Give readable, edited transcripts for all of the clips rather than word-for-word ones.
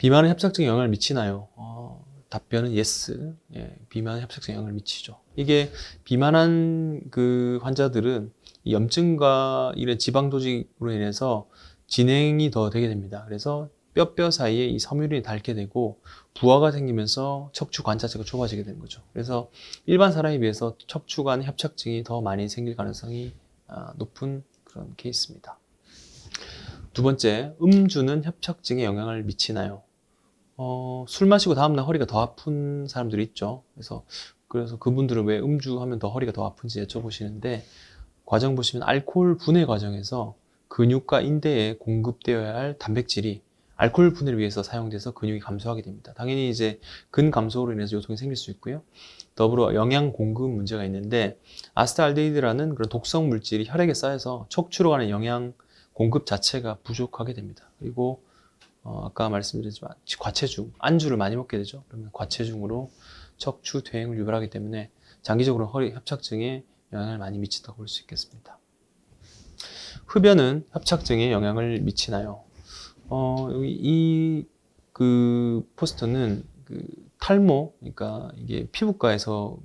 비만은 협착증에 영향을 미치나요? 답변은 yes. 예, 비만은 협착증에 영향을 미치죠. 이게 비만한 그 환자들은 이 염증과 이런 지방 조직으로 인해서 진행이 더 되게 됩니다. 그래서 뼈 사이에 이 섬유륜이 닳게 되고 부하가 생기면서 척추관 자체가 좁아지게 되는 거죠. 그래서 일반 사람에 비해서 척추관 협착증이 더 많이 생길 가능성이 높은 그런 케이스입니다. 두 번째, 음주는 협착증에 영향을 미치나요? 술 마시고 다음날 허리가 더 아픈 사람들이 있죠. 그래서 그분들은 왜 음주하면 더 허리가 더 아픈지 여쭤보시는데, 과정 보시면 알코올 분해 과정에서 근육과 인대에 공급되어야 할 단백질이 알코올 분해를 위해서 사용돼서 근육이 감소하게 됩니다. 당연히 이제 근 감소로 인해서 요통이 생길 수 있고요. 더불어 영양 공급 문제가 있는데, 아세트알데히드라는 그런 독성 물질이 혈액에 쌓여서 척추로 가는 영양 공급 자체가 부족하게 됩니다. 그리고 아까 말씀드렸지만 과체중, 안주를 많이 먹게 되죠. 그러면 과체중으로 척추 퇴행을 유발하기 때문에 장기적으로 허리 협착증에 영향을 많이 미친다고 볼 수 있겠습니다. 흡연은 협착증에 영향을 미치나요? 그 포스터는 그 탈모, 그러니까 이게 피부과에서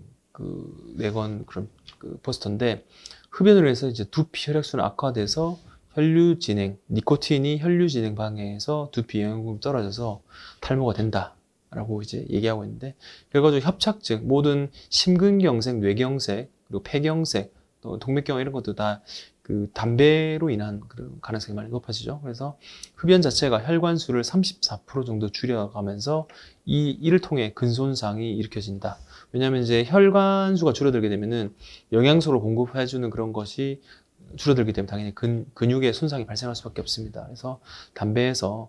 내건 그런 그 포스터인데, 흡연으로 해서 이제 두피 혈액순환 악화돼서 혈류 진행, 니코틴이 혈류 진행 방해해서 두피 영양분이 떨어져서 탈모가 된다라고 이제 얘기하고 있는데, 결과적으로 협착증, 모든 심근경색, 뇌경색, 그리고 폐경색, 또 동맥경화 이런 것도 다 그 담배로 인한 그런 가능성이 많이 높아지죠. 그래서 흡연 자체가 혈관수를 34% 정도 줄여가면서 이를 통해 근손상이 일으켜진다. 왜냐하면 이제 혈관수가 줄어들게 되면은 영양소를 공급해주는 그런 것이 줄어들기 때문에 당연히 근육에 손상이 발생할 수밖에 없습니다. 그래서 담배에서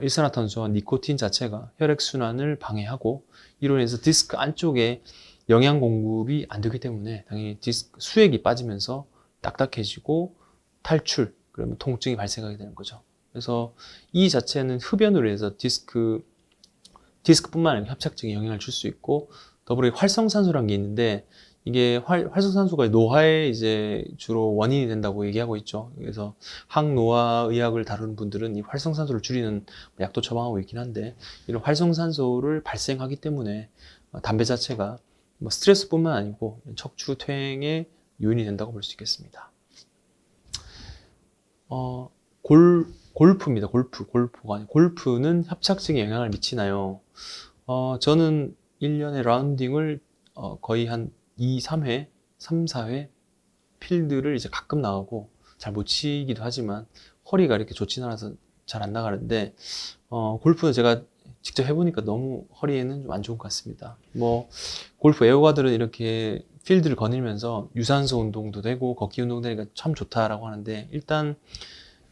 일산화탄소와 니코틴 자체가 혈액순환을 방해하고, 이로 인해서 디스크 안쪽에 영양 공급이 안 되기 때문에 당연히 디스크 수액이 빠지면서 딱딱해지고 탈출, 그러면 통증이 발생하게 되는 거죠. 그래서 이 자체는 흡연으로 해서 디스크뿐만 아니라 협착증에 영향을 줄 수 있고, 더불어 활성산소라는 게 있는데, 이게 활성산소가 노화에 이제 주로 원인이 된다고 얘기하고 있죠. 그래서 항노화 의학을 다루는 분들은 이 활성산소를 줄이는 약도 처방하고 있긴 한데, 이런 활성산소를 발생하기 때문에 담배 자체가 스트레스뿐만 아니고 척추 퇴행의 요인이 된다고 볼 수 있겠습니다. 골프입니다. 골프가 아니고 골프는 협착증에 영향을 미치나요? 저는 1년에 라운딩을 거의 한 2, 3회, 3, 4회 필드를 이제 가끔 나가고 잘 못 치기도 하지만 허리가 이렇게 좋진 않아서 잘 안 나가는데, 골프는 제가 직접 해보니까 너무 허리에는 좀 안 좋은 것 같습니다. 골프 애호가들은 이렇게 필드를 거닐면서 유산소 운동도 되고 걷기 운동도 되니까 참 좋다라고 하는데, 일단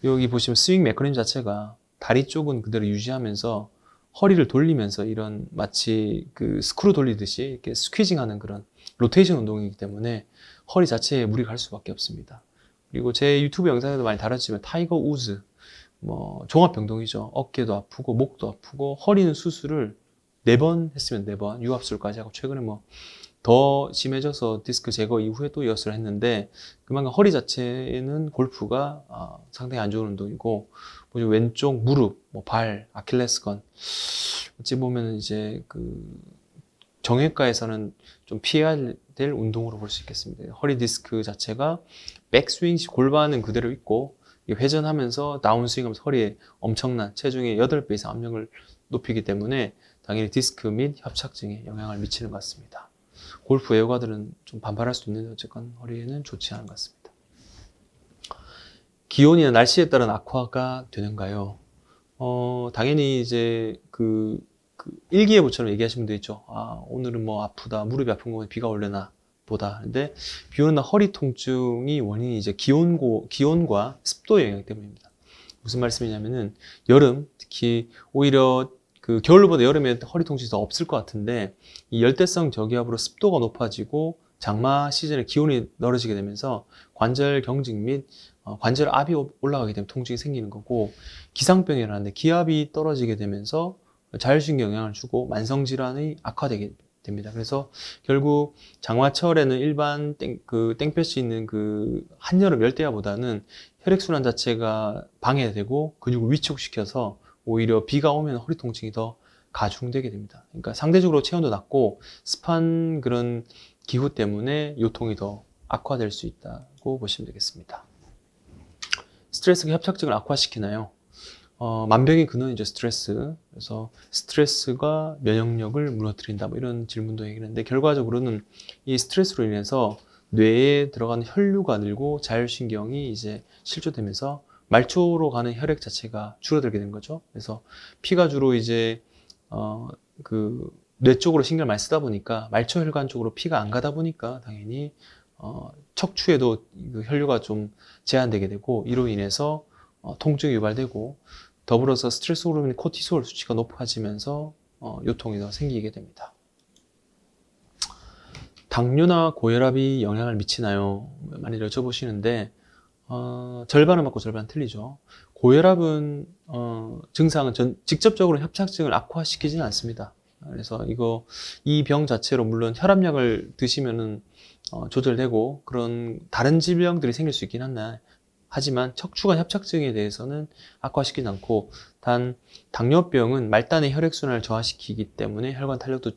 여기 보시면 스윙 메커니즘 자체가 다리 쪽은 그대로 유지하면서 허리를 돌리면서 이런 마치 그 스크루 돌리듯이 이렇게 스퀴징하는 그런 로테이션 운동이기 때문에 허리 자체에 무리가 갈 수밖에 없습니다. 그리고 제 유튜브 영상에도 많이 다뤘지만 타이거 우즈, 종합병동이죠. 어깨도 아프고 목도 아프고 허리는 수술을 4번 했으면 4번, 유압술까지 하고, 최근에 더 심해져서 디스크 제거 이후에 또 이어스를 했는데, 그만큼 허리 자체는 골프가 상당히 안 좋은 운동이고, 왼쪽 무릎, 발, 아킬레스건, 어찌 보면 이제 정형외과에서는 좀 피해야 될 운동으로 볼 수 있겠습니다. 허리 디스크 자체가 백스윙식 골반은 그대로 있고 회전하면서 다운스윙하면서 허리에 엄청난 체중의 8배 이상 압력을 높이기 때문에 당연히 디스크 및 협착증에 영향을 미치는 것 같습니다. 골프 애호가들은 좀 반발할 수 있는데 어쨌건 허리에는 좋지 않은 것 같습니다. 기온이나 날씨에 따른 악화가 되는가요? 당연히 이제 일기예보처럼 얘기하시는 분도 있죠. 오늘은 아프다, 무릎이 아픈 거면 비가 올려나 보다. 근데 비 오는 날 허리 통증이 원인이 이제 기온과 습도의 영향 때문입니다. 무슨 말씀이냐면은 여름, 특히 오히려 겨울보다 여름에 허리 통증이 더 없을 것 같은데, 이 열대성 저기압으로 습도가 높아지고 장마 시즌에 기온이 떨어지게 되면서 관절 경직 및 관절 압이 올라가게 되면 통증이 생기는 거고, 기상병이 일어나는데 기압이 떨어지게 되면서 자율신경 영향을 주고 만성질환이 악화되게 됩니다. 그래서 결국 장마철에는 일반 땡볕이 있는 한여름 열대야보다는 혈액순환 자체가 방해되고 근육을 위축시켜서 오히려 비가 오면 허리 통증이 더 가중되게 됩니다. 그러니까 상대적으로 체온도 낮고 습한 그런 기후 때문에 요통이 더 악화될 수 있다고 보시면 되겠습니다. 스트레스가 협착증을 악화시키나요? 만병의 근원이죠, 스트레스. 그래서 스트레스가 면역력을 무너뜨린다, 뭐 이런 질문도 얘기하는데, 결과적으로는 이 스트레스로 인해서 뇌에 들어가는 혈류가 늘고 자율신경이 이제 실조되면서 말초로 가는 혈액 자체가 줄어들게 되는 거죠. 그래서 피가 주로 이제 뇌 쪽으로 신경을 많이 쓰다 보니까 말초 혈관 쪽으로 피가 안 가다 보니까 당연히 척추에도 그 혈류가 좀 제한되게 되고, 이로 인해서 통증이 유발되고, 더불어서 스트레스 호르몬인 코티솔 수치가 높아지면서 요통이 더 생기게 됩니다. 당뇨나 고혈압이 영향을 미치나요? 많이 여쭤보시는데 절반은 맞고 절반은 틀리죠. 고혈압은 증상은 직접적으로 협착증을 악화시키지는 않습니다. 그래서 이 병 자체로 물론 혈압약을 드시면은 조절되고 그런 다른 질병들이 생길 수 있긴 한데, 하지만 척추관 협착증에 대해서는 악화시키지 않고, 단 당뇨병은 말단의 혈액순환을 저하시키기 때문에 혈관 탄력도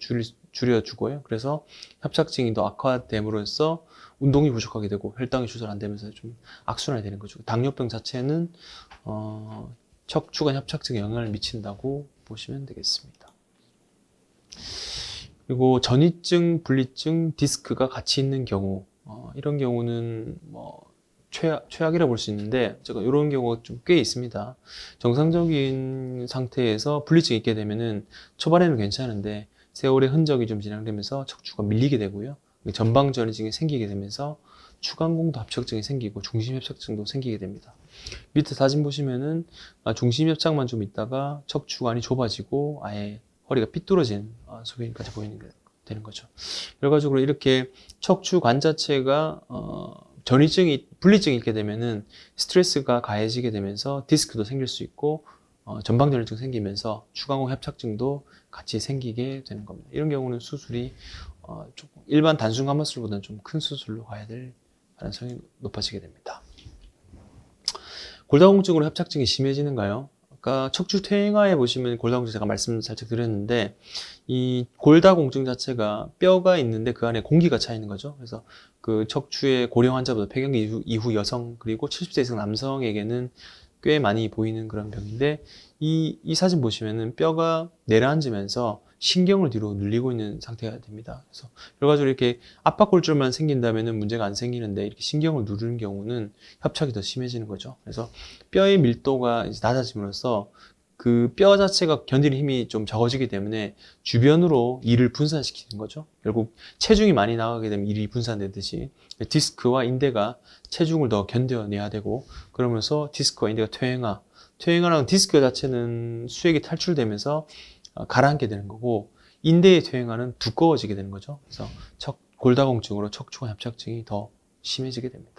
줄여주고요. 그래서 협착증이 더 악화됨으로써 운동이 부족하게 되고 혈당이 조절 안 되면서 좀 악순환이 되는 거죠. 당뇨병 자체는 척추관 협착증에 영향을 미친다고 보시면 되겠습니다. 그리고 전이증, 분리증, 디스크가 같이 있는 경우, 이런 경우는 뭐 최악이라 볼 수 있는데, 제가 이런 경우가 좀 꽤 있습니다. 정상적인 상태에서 불리증이 있게 되면은 초반에는 괜찮은데 세월의 흔적이 좀 진행되면서 척추가 밀리게 되고요. 전방 전이증이 생기게 되면서 추간공도 합착증이 생기고 중심 협착증도 생기게 됩니다. 밑에 사진 보시면은 중심 협착만 좀 있다가 척추관이 좁아지고 아예 허리가 삐뚤어진 소견까지 보이는 게 되는 거죠. 결과적으로 이렇게 척추관 자체가 분리증이 있게 되면은 스트레스가 가해지게 되면서 디스크도 생길 수 있고 전방전이증 생기면서 추간공 협착증도 같이 생기게 되는 겁니다. 이런 경우는 수술이 조금 일반 단순 감마술보다는 좀 큰 수술로 가야 될 가능성이 높아지게 됩니다. 골다공증으로 협착증이 심해지는가요? 아까 척추 퇴행하에 보시면 골다공증 제가 말씀 살짝 드렸는데, 이 골다공증 자체가 뼈가 있는데 그 안에 공기가 차 있는 거죠. 그래서 그 척추의 고령 환자보다 폐경기 이후 여성 그리고 70세 이상 남성에게는 꽤 많이 보이는 그런 병인데, 이 사진 보시면은 뼈가 내려앉으면서 신경을 뒤로 늘리고 있는 상태가 됩니다. 그래서 결과적으로 이렇게 압박골절만 생긴다면은 문제가 안 생기는데, 이렇게 신경을 누르는 경우는 협착이 더 심해지는 거죠. 그래서 뼈의 밀도가 이제 낮아짐으로써 그 뼈 자체가 견디는 힘이 좀 적어지기 때문에 주변으로 이를 분산시키는 거죠. 결국 체중이 많이 나가게 되면 이를 분산되듯이 디스크와 인대가 체중을 더 견뎌내야 되고, 그러면서 디스크와 인대가 퇴행하는 디스크 자체는 수액이 탈출되면서 가라앉게 되는 거고, 인대의 퇴행하는 두꺼워지게 되는 거죠. 그래서 골다공증으로 척추관 협착증이 더 심해지게 됩니다.